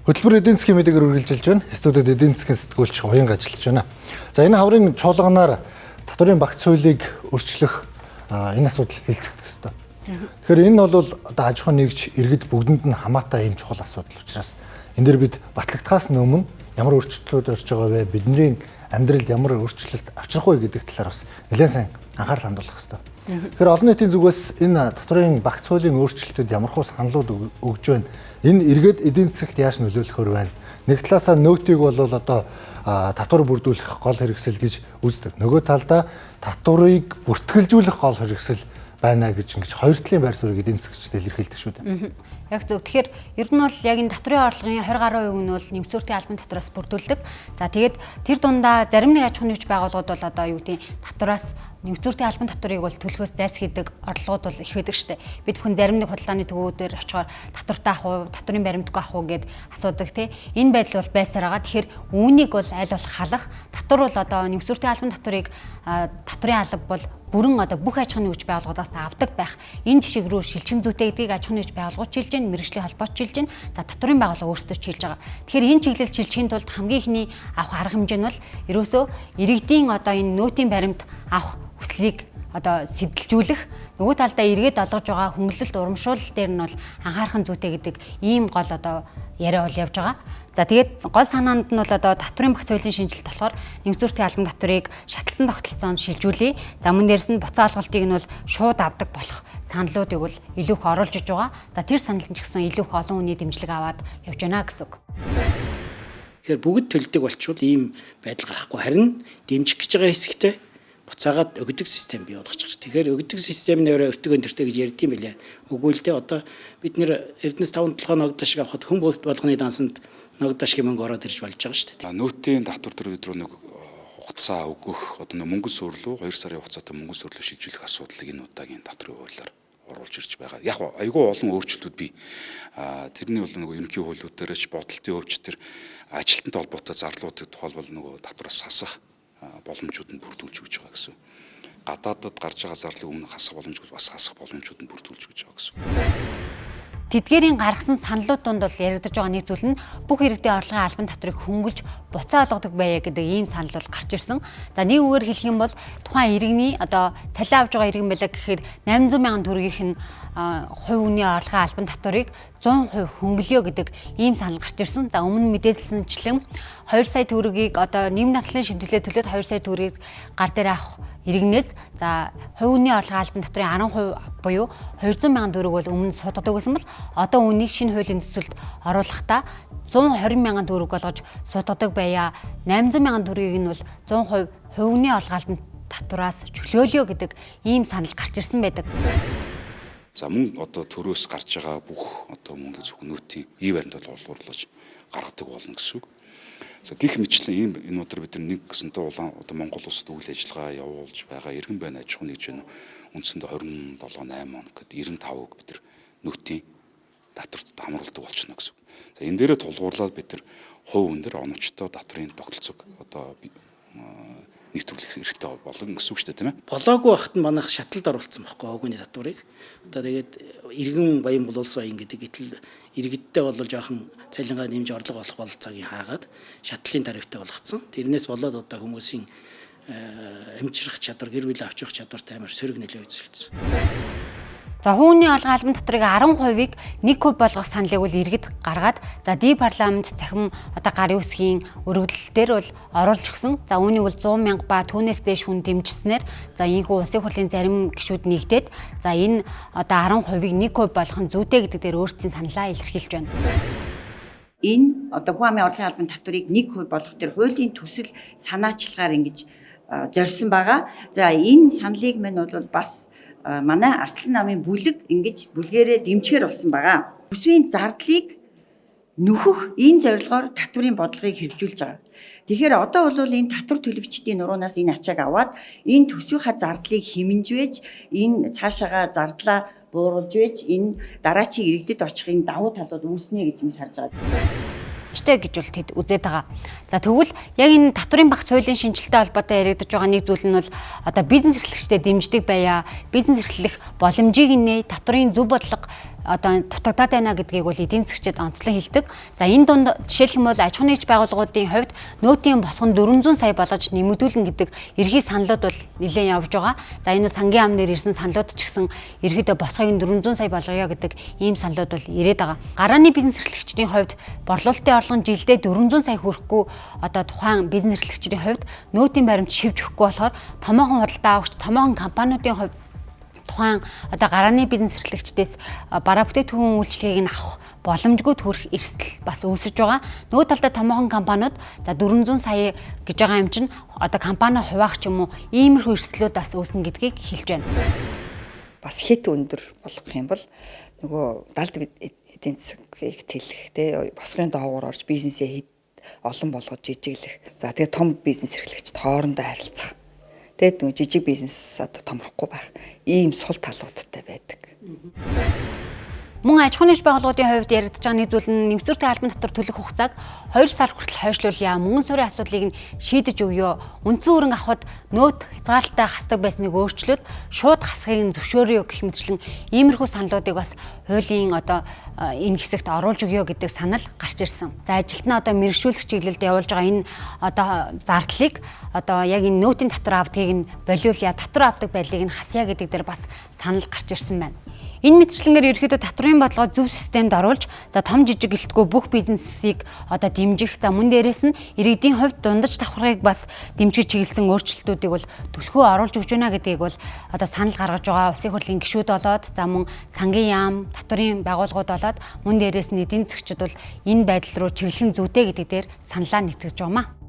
Хөтөлбөр эдийн засгийн мэдээгээр үргэлжилж байна. Студид эдийн засгийн сэтгүүлч Уянга ажиллаж байна. За энэ хаврын чуулганаар татварын багц хуулийг өөрчлөх энэ асуудал хэлцэгдэх ёстой. Тэгэхээр энэ бол одоо аж ахуй нэгж иргэд бүгдэнд нь хамаатай ийм чухал асуудал учраас энэ дээр бид батлагдахаас өмнө ямар өөрчлөлтүүд орж байгаа вэ? Бидний амьдралд ямар өөрчлөлт авчрах вэ гэдэг талаар бас нэлээд сайн анхаарал хандуулах ёстой. Тэгэхээр олон нийтийн зүгээс энэ татварын багц хуулийн өөрчлөлтөд ямархуу саналууд өгж байна. Энэ эргээд эдийн засагт яаж нөлөөлөхөр байна? Нэг талаасаа нөөтийг бол одоо татвар бүрдүүлэх гол хэрэгсэл гэж үздэг. Нөгөө талдаа татварыг бүртгэлжүүлэх гол хэрэгсэл байна гэж ингэж хоёр талын байр суурийг эдийн засгчдад илэрхийлдэг шүү дээ. Яг зөв. Тэгэхээр ер нь бол яг энэ татварын орлогын 20 гаруй хувь нь бол нэмэгдүүлэлтийн албан татвараас бүрдүүлдэг. За тэгээд тэр дундаа зарим нэг аж ахуйн нэгж байгууллагууд бол одоо юу гэдэг татвараас нэмэгдүүлэлтийн албан татварыг бол төлөхөөс зайлсхийдэг орлогууд бол их байдаг шүү дээ. Бид бүхэн зарим нэг худалдааны төвүүдээр очихоор татвартай ах уу, татварын баримтгүй ах уу гэд асуудаг тий. Энэ байдал бол байсаар байгаа. Тэгэхээр үүнийг бол аль болох халах. Татвар бол одоо нэмэгдүүлэлтийн албан татварыг татварын алба бол бүрэн одоо бүх аж ахуйн нэгж байгууллагаас авдаг байх. Энэ жишг рүү шилжих зүйтэй гэдгийг аж ахуйн нэгж байгууллагууд шилжиж байна, мэргэжлийн холбоот шилжиж байна. За татварын байгууллага өөрсдөө шилжиж байгаа. Тэгэхээр энэ чиглэл шилжихийн тулд хамгийн ихний авах арга хэмжээ нь бол ерөөсөө иргэдийн одоо энэ нөөтийн баримт авах хүслийг одоо сэтэлжүүлэх, нөгөө талдаа эргээд олгож байгаа хүмүүлэлт урамшуулал дээр нь бол анхаарах зүйтэй гэдэг ийм гол одоо яриа бол явж байгаа. За тэгээд гол санаанд нь бол одоо татварын багц хуулийн шинжилэлт болохоор нэмэгдүүлэлтийн албан татварыг шатлсан тогтолцоонд шилжүүлье. За мөн дээрс нь буцаа олголтыг нь бол шууд авдаг болох саналуудыг бол илүү их оруулж иж байгаа. За тэр санал нь ч гэсэн илүү их олон хүний дэмжлэг аваад явж байна гэсэн үг. Тэгэхээр бүгд төлдөг болчвол ийм байдал гарахгүй, харин дэмжих гэж байгаа хэсэгтээ буцаагаад өгдөг систем бий болгочих. Тэгэхээр өгдөг системийн өөрөө өртөг өндөртэй гэж ярьд юм билээ. Үгүй л дээ одоо бид нэр Эрдэнэс 5-7 ногдоо шиг авахд хүн болгоны дансанд ногдоо шиг мөнгө ороод ирж болж байгаа шүү дээ. Нөөтийн татвар төр өдрөө нэг хугацаа өгөх одоо мөнгөн суурилуу 2 сарын хугацаатай мөнгөн суурилуу шилжүүлэх асуудлыг энэ удаагийн татварын хуулиар оруулж ирж байгаа. Яг айгүй олон өөрчлөлтүүд бий. Тэрний бол нөгөө ерөнхий хуулиуд дээрч бодолтын өвч төр ажилтнтай холбоотой зарлуудыг тухайлбал нөгөө татвараас хасах боломжууд нь бүрдүүлж өгч байгаа гэсэн. Гадаадд гарч байгаа зарлыг өмнө хасах боломжгүй бас хасах боломжууд нь бүрдүүлж өгч байгаа гэсэн. Тэдгээрийн гаргасан саналууд донд бол яригдж байгаа нэг зүйл нь бүх иргэдийн орлогын албан татварыг хөнгөлж буцаа олгодог байя гэдэг ийм санал бол гарч ирсэн. За нэг үгээр хэлэх юм бол тухайн иргэний одоо цалин авж байгаа иргэн байлаа гэхээр 800 мянган төгрөгийнх нь хувь хүний орлогын албан татварыг 100% хөнгөлөё гэдэг ийм санал гарч ирсэн. За өмнө мэдээлсэнчлэн 2 сая төгрөгийг одоо нийгэм даатгалын шимтгэлээ төлөөд 2 сая төгрөгийг гар дээр авах иргэнээс за хувь хүний орлогын албан татварын 10% буюу 200 мянган төгрөг бол өмнө судалдаг байсан бол одоо үүнийг шинэ хуулийн төсөлд оруулахдаа 120 мянган төгрөг болгож судалдаг байя. 800 мянган төгрөгийг нь бол 100% хувь хүний орлогын албан татвараас чөлөөлөё гэдэг ийм санал гарч ирсэн байдаг. За мөн одоо төрөөс гарч байгаа бүх одоо мөнгө зөвхөн нөөтийн ий баримтад олгуурлаж гаргадаг болно гэсэн үг. За гих мэтлэн энэ өдөр бид нэг гэсэнтэй улаан одоо Монгол улсад үйл ажиллагаа явуулж байгаа иргэн байна аж ахуйн нэгж үндсэндээ 27-8 он гэхэд 95-ыг бид нар нөөтийн татварт хамруулдаг болчихно гэсэн. За энэ дээрээ тулгуурлаад бид нар хувь өндөр оновчтой татварын тогтолцоог одоо нийтрүүлэх хэрэгтэй болно гэсэн үг шүү дээ тийм ээ. Болоогүй байхад нь манайх шатлалд оруулсан байхгүй хогооны татварыг. Одоо тэгээд иргэн баян бол улс баян гэдэг гэтэл иргэдтэй бол жоохон цалингаа нэмж орлого олох бололцоог хаагаад шатлалын тарифтай болгоцсон. Тэрнээс болоод одоо хүмүүсийн амжирах чадвар, гэр бүл авч явах чадвартай амар сөрөг нөлөө үзүүлсэн. За хувийн орлогын албан татварыг 10%-ийг 1% болгох саналыг бол иргэд гаргаад за ди парламент цахим одоо гарын үсгийн өргөдөлтөөр бол оруулж өгсөн. За үүнийг бол 100 мянга ба түүнээс дээш хүн дэмжснээр за ийхүү улсын хурлын зарим гишүүд нэгдээд за энэ одоо 10%-ийг 1% болгох нь зүйтэй гэдэг дээр өөрсдийн саналаа илэрхийлж байна. Энэ одоо хүн амын орлогын албан татварыг 1% болгох төр хуулийн төсөл санаачлагаар ингэж зорьсон байгаа. За энэ саналыг мань бол бас манай Арслан намын бүлэг ингэж бүлгээрээ дэмжгээр болсон байгаа. Төсвийн зардлыг нөхөх энэ зорилгоор татварын бодлогыг хэрэгжүүлж байгаа. Тэгэхээр одоо бол энэ татвар төлөгчдийн нуруунаас энэ ачааг аваад энэ төсвийнхаа зардлыг хэмнэж вэж энэ цаашаага зардлаа бууруулж вэж энэ дараачийн иргэдэд очихын давуу талууд үүснэ гэж харж байгаа. Штэ гэж бол тэд үзээд байгаа. За тэгвэл яг энэ татварын багц хуулийн шинжилттэй холбоотой яригдж байгаа нэг зүйл нь бол одоо бизнес эрхлэгчдэд дэмждэг байя, бизнес эрхлэх боломжийг нэ татварын зөв бодлого одоо дутагдаад байна гэдгийг бол эдийн засгчид онцлон хэлдэг. За энэ дунд жишээлх юм бол аж ахуйн нэгж байгууллагуудын хувьд нөөтийн босгон 400 сая болгож нэмэгдүүлнэ гэдэг эрхий саналууд бол нэлээд явж байгаа. За энэ сангийн амнаар ирсэн саналууд ч гэсэн ерөөдөө босгоёг 400 сая болгоё гэдэг ийм саналууд бол ирээд байгаа. Гарааны бизнес эрхлэгчдийн хувьд борлуулалтын орлого жилдээ 400 сая хүрэхгүй одоо тухайн бизнес эрхлэгчдийн хувьд нөөтийн баримт шивж өгөхгүй болохоор томоохон худалдаа авагч, томоохон компаниудын хувьд тухайн одоо гарааны бизнес эрхлэгчдээс бараа бүтээгдэхүүн үйлчлэгийг нь авах боломжгүй төрөх эрсдэл бас үүсэж байгаа. Нөгөө талдаа томоохон компаниуд за 400 сая гэж байгаа юм чинь одоо компани хуваах ч юм уу иймэрхүү эрсдлүүд бас үүснэ гэдгийг хэлж байна. Бас хит өндөр болгох юм бол нөгөө далд эдийн засгийг тэлэх те босгын доогуур орж бизнесээ олон болгож жижиглэх. За тэгээ том бизнес эрхлэгчид хоорондоо харилцах. Тэгээд нөгөө жижиг бизнес одоо томрохгүй байх. Ийм сул талуудтай байдаг. Мөн аж ахуйн нэгж байгууллагуудын хувьд яригдж байгаа нэг зүйл нь нөхцөлтэй албан татвар төлөх хугацааг 2 сар хүртэл хойшлуулъя. Мөнгөн суурийн асуудлыг нь шийдэж өгье. Үндсэн хөрөнгө авахд нөөт хязгаарлалтай хасдаг байсныг өөрчлөөд шууд хасахыг нь зөвшөөрөё гэх мэтчлэн иймэрхүү саналуудыг бас хуулийн одоо энэ хэсэгт оруулж өгье гэдэг санал гарч ирсэн. За ажилт нь одоо мэрэгшүүлэх чиглэлд явуулж байгаа энэ одоо зардлыг одоо яг энэ нөөтийн татвар авдгийг нь болиулъя, татвар авдаг байдлыг нь хасъя гэдэг дээр бас санал гарч ирсэн байна. Энэ мэтчлэнгээр ерөөдөө татврын бодлого зөв системд оруулж за том жижиг гэлтгүй бүх бизнесийг одоо дэмжих за мөн дээрээс нь иргэдийн хувьд дундаж давхрыг бас дэмжиж чиглэсэн өөрчлөлтүүдийг бол төлхөө оруулж өгч байна гэдгийг бол одоо санал гаргаж байгаа улсын хурлын гишүүд болоод за мөн сангийн яам татврын байгууллагууд болоод мөн дээрээс нь эдийн засгчид бол энэ байдал руу чиглэх нь зүйтэй гэдэг дээр саналаа нэгтгэж байгаа маа.